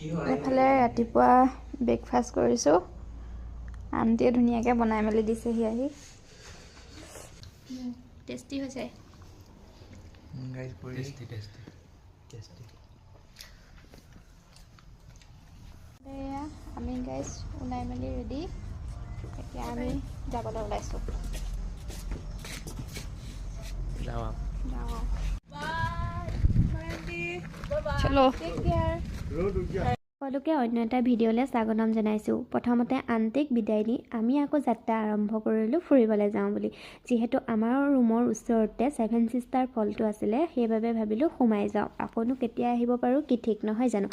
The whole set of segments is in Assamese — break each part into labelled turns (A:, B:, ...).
A: এফালে ৰাতিপুৱা ব্ৰেকফাষ্ট কৰিছোঁ। আন্টিয়ে ধুনীয়াকৈ বনাই মেলি দিছেহি আহি। টেষ্টি হৈছে। আমি গাইজ ওলাই মেলি ৰেডি। এতিয়া আমি যাবলৈ ওলাইছোঁ। চলো। সকলোকে অন্য এটা ভিডিঅ'লৈ স্বাগতম জনাইছোঁ। প্ৰথমতে আন্টিক বিদায় দি আমি আকৌ যাত্ৰা আৰম্ভ কৰিলোঁ ফুৰিবলৈ যাওঁ বুলি। যিহেতু আমাৰ ৰুমৰ ওচৰতে 7 ছিষ্টাৰ ফলটো আছিলে, সেইবাবে ভাবিলোঁ সোমাই যাওঁ। আকৌনো কেতিয়া আহিব পাৰোঁ কি ঠিক নহয় জানো।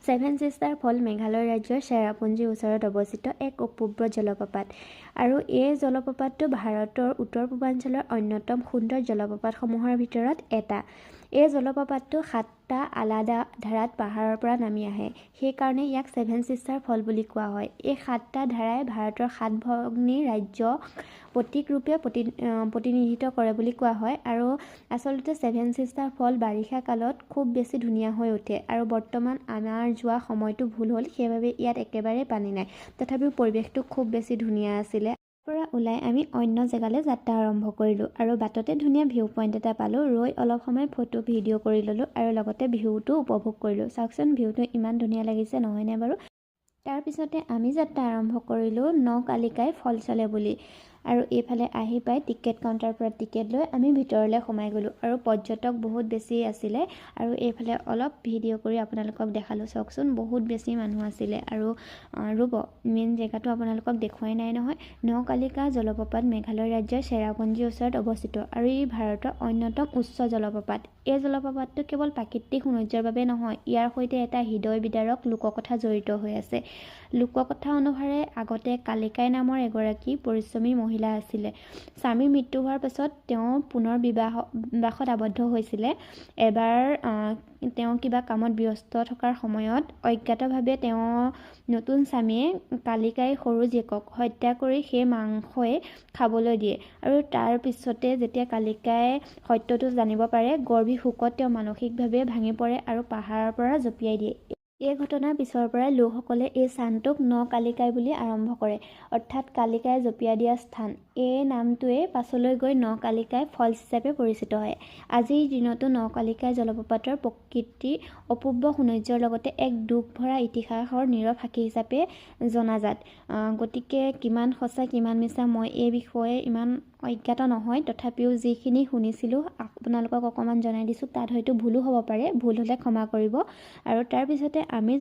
A: 7 ছিষ্টাৰ ফল মেঘালয় ৰাজ্যৰ চেৰাপুঞ্জীৰ ওচৰত অৱস্থিত এক অপূৰ্ব জলপ্ৰপাত। আৰু এই জলপ্ৰপাতটো ভাৰতৰ উত্তৰ পূৰ্বাঞ্চলৰ অন্যতম সুন্দৰ জলপ্ৰপাতসমূহৰ ভিতৰত এটা। এই জলপ্ৰপাতটো 7টা আলাদা ধাৰাত পাহাৰৰ পৰা নামি আহে। সেইকাৰণে ইয়াক 7 ছিষ্টাৰ ফল বুলি কোৱা হয়। এই 7টা ধাৰাই ভাৰতৰ 7 ভগ্নী ৰাজ্যক প্ৰতীক ৰূপে প্ৰতিনিধিত্ব কৰে বুলি কোৱা হয়। আৰু আচলতে 7 ছিষ্টাৰ ফল বাৰিষা কালত খুব বেছি ধুনীয়া হৈ উঠে। আৰু বৰ্তমান আমাৰ যোৱা সময়টো ভুল হ'ল, সেইবাবে ইয়াত একেবাৰে পানী নাই। তথাপিও পৰিৱেশটো খুব বেছি ধুনীয়া আছিলে। পৰা ওলাই আমি অন্য জেগালৈ যাত্ৰা আৰম্ভ কৰিলোঁ। আৰু বাটতে ধুনীয়া ভিউ পইণ্ট এটা পালোঁ। ৰৈ অলপ সময় ফটো ভিডিঅ' কৰি ল'লোঁ আৰু লগতে ভিউটো উপভোগ কৰিলোঁ। চাওকচোন ভিউটো ইমান ধুনীয়া লাগিছে নহয়নে বাৰু। তাৰপিছতে আমি যাত্ৰা আৰম্ভ কৰিলোঁ নকালিকাই ফলচলে বুলি। আৰু এইফালে আহি পাই টিকেট কাউণ্টাৰৰ পৰা টিকেট লৈ আমি ভিতৰলৈ সোমাই গ'লোঁ। আৰু পৰ্যটক বহুত বেছি আছিলে। আৰু এইফালে অলপ ভিডিঅ' কৰি আপোনালোকক দেখালোঁ। চাওকচোন বহুত বেছি মানুহ আছিলে। আৰু ৰ'ব মেইন জেগাটো আপোনালোকক দেখুৱাই নাই নহয়। নকালিকা জলপ্ৰপাত মেঘালয় ৰাজ্যৰ চেৰাপুঞ্জীৰ ওচৰত অৱস্থিত আৰু ই ভাৰতৰ অন্যতম উচ্চ জলপ্ৰপাত। এই জলপ্ৰপাতটো কেৱল প্ৰাকৃতিক সৌন্দৰ্যৰ বাবে নহয়, ইয়াৰ সৈতে এটা হৃদয় বিদাৰক লোককথা জড়িত হৈ আছে। লোককথা অনুসাৰে আগতে কালিকাই নামৰ এগৰাকী পৰিশ্ৰমী মহিলা আছিলে। স্বামীৰ মৃত্যু হোৱাৰ পাছত তেওঁ পুনৰ বিবাহত আবদ্ধ হৈছিলে। এবাৰ তেওঁ কিবা কামত ব্যস্ত থকাৰ সময়ত অজ্ঞাতভাৱে নতুন স্বামীয়ে কালিকাইৰ সৰু জীয়েকক হত্যা কৰি সেই মাংসই খাবলৈ দিয়ে। আৰু তাৰ পিছতে যেতিয়া কালিকাই সত্যটো জানিব পাৰে, গৰ্ভী শোকত তেওঁ মানসিকভাৱে ভাঙি পৰে আৰু পাহাৰৰ পৰা জঁপিয়াই দিয়ে। এই ঘটনাৰ পিছৰ পৰাই লোকসকলে এই স্থানটোক নকালিকাই বুলি আৰম্ভ কৰে, অৰ্থাৎ কালিকাই জঁপিয়াই দিয়া স্থান। এই নামটোৱে পাছলৈ গৈ নকালিকাই ফলছ হিচাপে পৰিচিত হয়। আজিৰ দিনতো নকালিকাই জলপ্ৰপাতৰ প্ৰকৃতিৰ অপূৰ্ব সৌন্দৰ্যৰ লগতে এক দুখ ভৰা ইতিহাসৰ নীৰৱ সাক্ষী হিচাপে জনাজাত। গতিকে কিমান সঁচা কিমান মিছা মই এই বিষয়ে ইমান অজ্ঞাত নহয়। তথাপিও যিখিনি শুনিছিলোঁ আপোনালোকক অকণমান জনাই দিছোঁ। তাত হয়তো ভুলো হ'ব পাৰে, ভুল হ'লে ক্ষমা কৰিব। আৰু তাৰপিছতে আমি